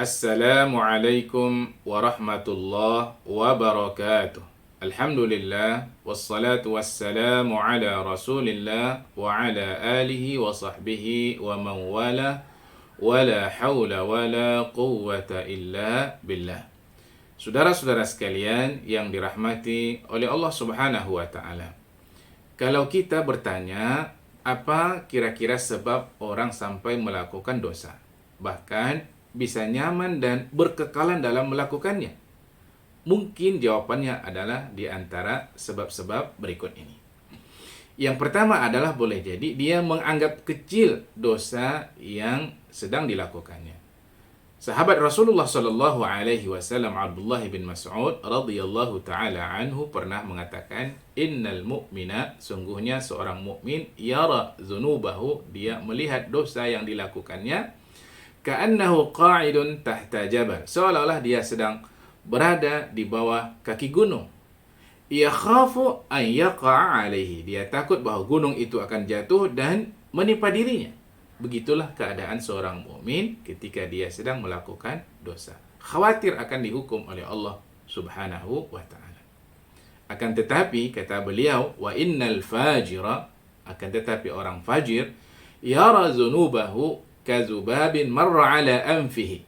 Assalamualaikum warahmatullahi wabarakatuh. Alhamdulillah wassalatu wassalamu ala Rasulillah wa ala alihi wa sahbihi wa man wala wala haula wala quwwata illa billah. Saudara-saudara sekalian yang dirahmati oleh Allah Subhanahu wa taala. Kalau kita bertanya, apa kira-kira sebab orang sampai melakukan dosa? Bahkan bisa nyaman dan berkekalan dalam melakukannya? Mungkin jawabannya adalah di antara sebab-sebab berikut ini. Yang pertama adalah boleh jadi dia menganggap kecil dosa yang sedang dilakukannya. Sahabat Rasulullah Shallallahu Alaihi Wasallam Abdullah bin Mas'ud radhiyallahu taala anhu pernah mengatakan, Innal mu'mina, sungguhnya seorang mukmin, yara zunubahu, dia melihat dosa yang dilakukannya, ka'annahu qa'idun tahta jabal, seolah-olah dia sedang berada di bawah kaki gunung. Yakhafu an yaqa'a alaihi, dia takut bahwa gunung itu akan jatuh dan menimpa dirinya. Begitulah keadaan seorang mukmin ketika dia sedang melakukan dosa. Khawatir akan dihukum oleh Allah Subhanahu wa ta'ala. Akan tetapi, kata beliau, wa innal fajira, akan tetapi orang fajir, yara zunubahu kazubabin marra ala anfihi,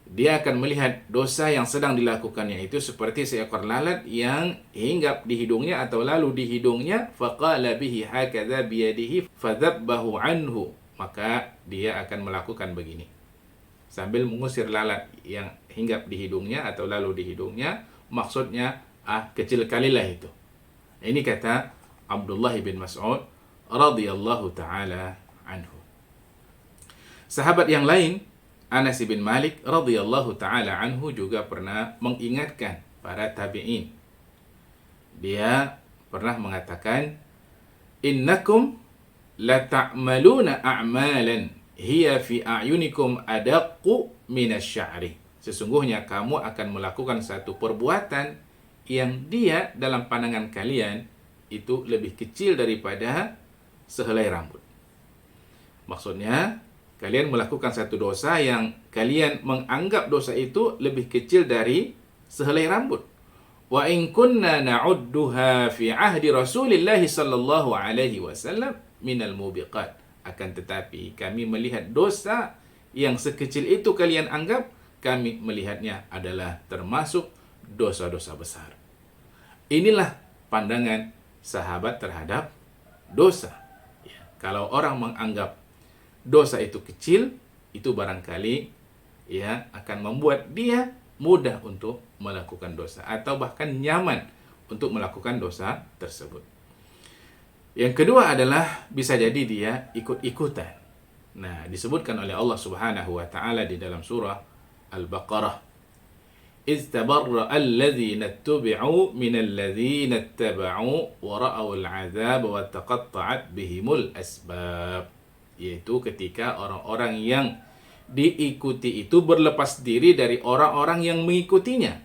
dia akan melihat dosa yang sedang dilakukannya itu seperti seekor lalat yang hinggap di hidungnya atau lalu di hidungnya, faqala bihi hakadha biyadihi fadhabbahu anhu, maka dia akan melakukan begini sambil mengusir lalat yang hinggap di hidungnya atau lalu di hidungnya, maksudnya kecil kalilah itu. Ini kata Abdullah bin Mas'ud radhiyallahu taala anhu. Sahabat yang lain, Anas bin Malik radhiyallahu taala anhu, juga pernah mengingatkan para tabi'in. Dia pernah mengatakan, innakum la ta'maluna a'malan hiya fi a'yunikum adaqqu minasy'ari. Sesungguhnya kamu akan melakukan satu perbuatan yang dia dalam pandangan kalian itu lebih kecil daripada sehelai rambut. Maksudnya, kalian melakukan satu dosa yang kalian menganggap dosa itu lebih kecil dari sehelai rambut. Wa in kunna na'udduha fi ahdi Rasulillah sallallahu alaihi wasallam minal mubiqat. Akan tetapi kami melihat dosa yang sekecil itu kalian anggap, kami melihatnya adalah termasuk dosa-dosa besar. Inilah pandangan sahabat terhadap dosa. Ya, kalau orang menganggap dosa itu kecil, itu barangkali ya akan membuat dia mudah untuk melakukan dosa atau bahkan nyaman untuk melakukan dosa tersebut. Yang kedua adalah bisa jadi dia ikut-ikutan. Nah, disebutkan oleh Allah Subhanahu wa taala di dalam surah Al-Baqarah, إِذْ تَبَرَّأَ الَّذِينَ اتُّبِعُوا مِنَ الَّذِينَ اتَّبَعُوا وَرَأَوُا الْعَذَابَ وَتَقَطَّعَتْ بِهِمُ الْأَسْبَابُ, yaitu ketika orang-orang yang diikuti itu berlepas diri dari orang-orang yang mengikutinya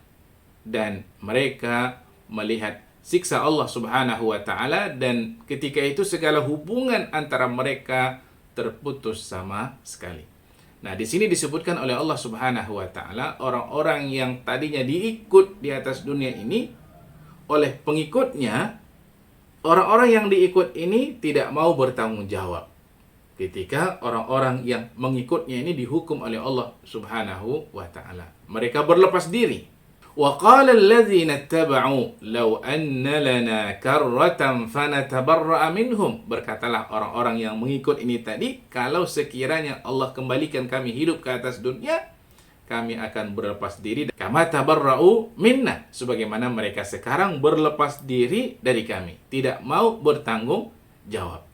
dan mereka melihat siksa Allah Subhanahu wa taala, dan ketika itu segala hubungan antara mereka terputus sama sekali. Nah, di sini disebutkan oleh Allah Subhanahu wa taala orang-orang yang tadinya diikut di atas dunia ini oleh pengikutnya, orang-orang yang diikut ini tidak mau bertanggung jawab ketika orang-orang yang mengikutnya ini dihukum oleh Allah Subhanahu wa taala. Mereka berlepas diri. Wa qala alladziina ittaba'u law anna lana karratan fanatabarra'a minhum. Berkatalah orang-orang yang mengikut ini tadi, kalau sekiranya Allah kembalikan kami hidup ke atas dunia, kami akan berlepas diri kama tabarra'u minna, sebagaimana mereka sekarang berlepas diri dari kami, tidak mau bertanggung jawab.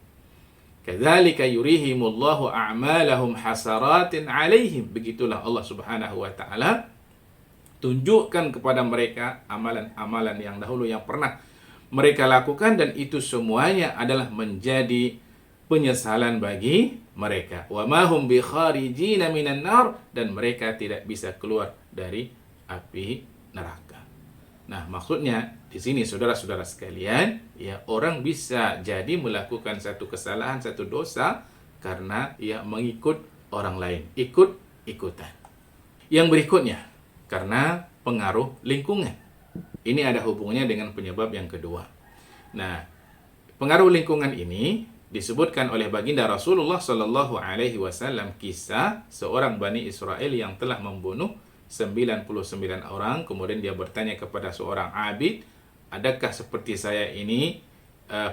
Kadzalika yurihimullahu a'malahum hasaratin 'alaihim. Begitulah Allah Subhanahu wa taala tunjukkan kepada mereka amalan-amalan yang dahulu yang pernah mereka lakukan, dan itu semuanya adalah menjadi penyesalan bagi mereka. Wa ma hum bi kharijina minan nar, dan mereka tidak bisa keluar dari api neraka. Nah, maksudnya di sini saudara-saudara sekalian, ya, orang bisa jadi melakukan satu kesalahan, satu dosa karena ia mengikut orang lain, ikut-ikutan. Yang berikutnya, karena pengaruh lingkungan. Ini ada hubungannya dengan penyebab yang kedua. Nah, pengaruh lingkungan ini disebutkan oleh baginda Rasulullah Shallallahu Alaihi Wasallam kisah seorang Bani Israel yang telah membunuh 99 orang. Kemudian dia bertanya kepada seorang abid, adakah seperti saya ini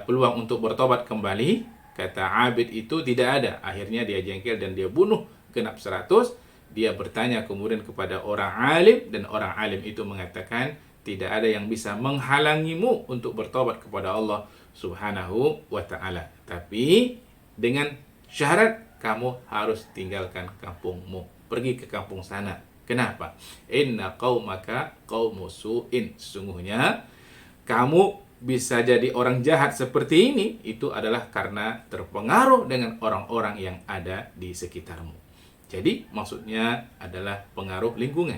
peluang untuk bertobat kembali? Kata abid itu tidak ada. Akhirnya dia jengkel dan dia bunuh genap 100. Dia bertanya kemudian kepada orang alim, dan orang alim itu mengatakan tidak ada yang bisa menghalangimu untuk bertobat kepada Allah Subhanahu wa ta'ala. Tapi dengan syarat kamu harus tinggalkan kampungmu, pergi ke kampung sana. Kenapa? Inna qaumaka qaumu su'in. Sesungguhnya kamu bisa jadi orang jahat seperti ini, itu adalah karena terpengaruh dengan orang-orang yang ada di sekitarmu. Jadi maksudnya adalah pengaruh lingkungan.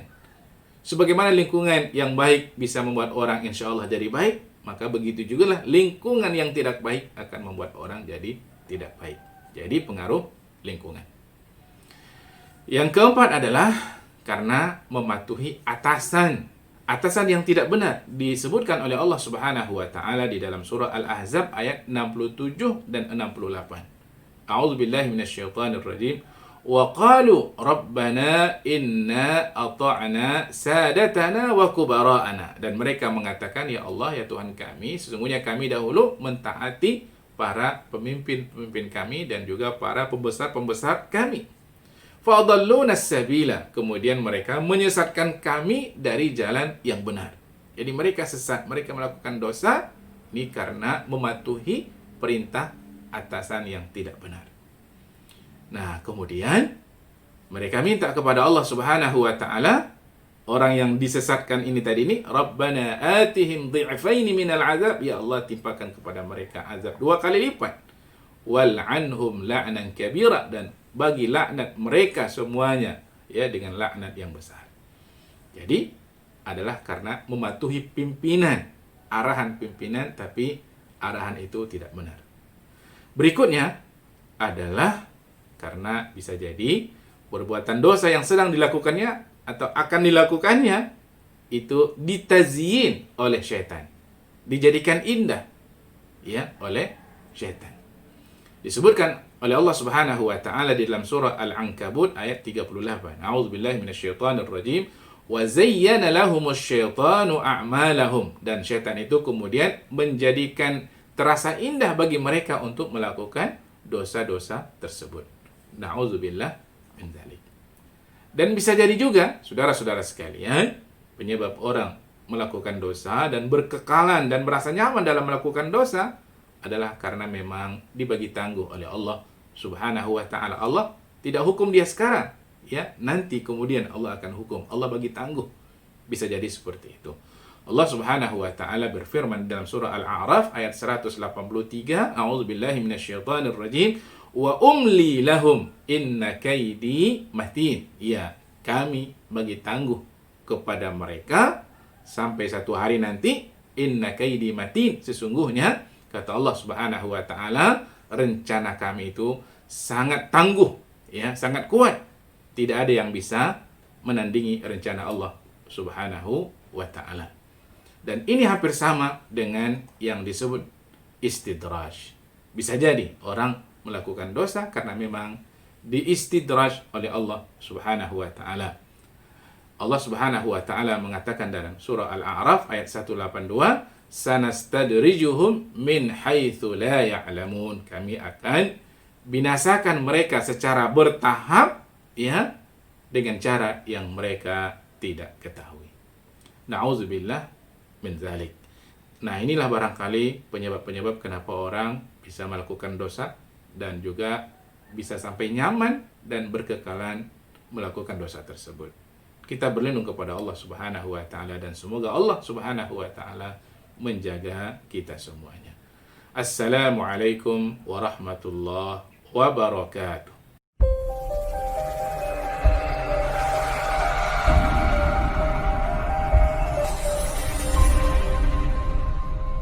Sebagaimana lingkungan yang baik bisa membuat orang insya Allah jadi baik, maka begitu juga lah lingkungan yang tidak baik akan membuat orang jadi tidak baik. Jadi pengaruh lingkungan. Yang keempat adalah karena mematuhi atasan. Atasan yang tidak benar disebutkan oleh Allah Subhanahu wa taala di dalam surah Al-Ahzab ayat 67 dan 68. A'udzubillahi minasyaitonir rajim. Wa qalu rabbana inna ata'na sadatana wa kubara'ana. Dan mereka mengatakan, ya Allah, ya Tuhan kami, sesungguhnya kami dahulu mentaati para pemimpin-pemimpin kami dan juga para pembesar-pembesar kami. Fa'adalluna as-sabila. Kemudian mereka menyesatkan kami dari jalan yang benar. Jadi mereka sesat, mereka melakukan dosa ini karena mematuhi perintah atasan yang tidak benar. Nah, kemudian mereka minta kepada Allah Subhanahu wa taala, orang yang disesatkan ini tadi ini, Rabbana atihim dhi'faini minal azab, ya Allah timpakan kepada mereka azab 2 kali lipat. Wal'anhum la'nan kabira, dan bagi laknat mereka semuanya ya dengan laknat yang besar. Jadi adalah karena mematuhi pimpinan, arahan pimpinan, tapi arahan itu tidak benar. Berikutnya adalah karena bisa jadi perbuatan dosa yang sedang dilakukannya atau akan dilakukannya itu ditazyin oleh syaitan, dijadikan indah ya oleh syaitan. Disebutkan oleh Allah Subhanahu wa taala di dalam surah Al-Ankabut ayat 38. A'udzubillahi minasyaitonir rajim. Wa zayyana lahumus syaitanu a'malahum. Dan syaitan itu kemudian menjadikan terasa indah bagi mereka untuk melakukan dosa-dosa tersebut. Na'udzubillah min dzalik. Dan bisa jadi juga, saudara-saudara sekalian, penyebab orang melakukan dosa dan berkekalan dan merasa nyaman dalam melakukan dosa adalah karena memang dibagi tangguh oleh Allah Subhanahu wa ta'ala. Allah tidak hukum dia sekarang, ya, nanti kemudian Allah akan hukum. Allah bagi tangguh. Bisa jadi seperti itu. Allah Subhanahu wa ta'ala berfirman dalam surah Al-A'raf ayat 183, A'udzubillahi minasyaitonir rajim. Wa umli lahum inna kaidi matin. Ya, kami bagi tangguh kepada mereka sampai satu hari nanti. Inna kaidi matin. Sesungguhnya kata Allah Subhanahu wa taala, rencana kami itu sangat tangguh, ya, sangat kuat. Tidak ada yang bisa menandingi rencana Allah Subhanahu wa taala. Dan ini hampir sama dengan yang disebut istidraj. Bisa jadi orang melakukan dosa karena memang diistidraj oleh Allah Subhanahu wa taala. Allah Subhanahu wa taala mengatakan dalam surah Al-A'raf ayat 182, sanastadrijuhum min haitsu la ya'lamun. Kami akan binasakan mereka secara bertahap, ya, dengan cara yang mereka tidak ketahui. Na'udzubillah min dzalik. Nah, inilah barangkali penyebab-penyebab kenapa orang bisa melakukan dosa dan juga bisa sampai nyaman dan berkekalan melakukan dosa tersebut. Kita berlindung kepada Allah Subhanahu wa taala dan semoga Allah Subhanahu wa taala menjaga kita semuanya. Assalamualaikum warahmatullahi wabarakatuh.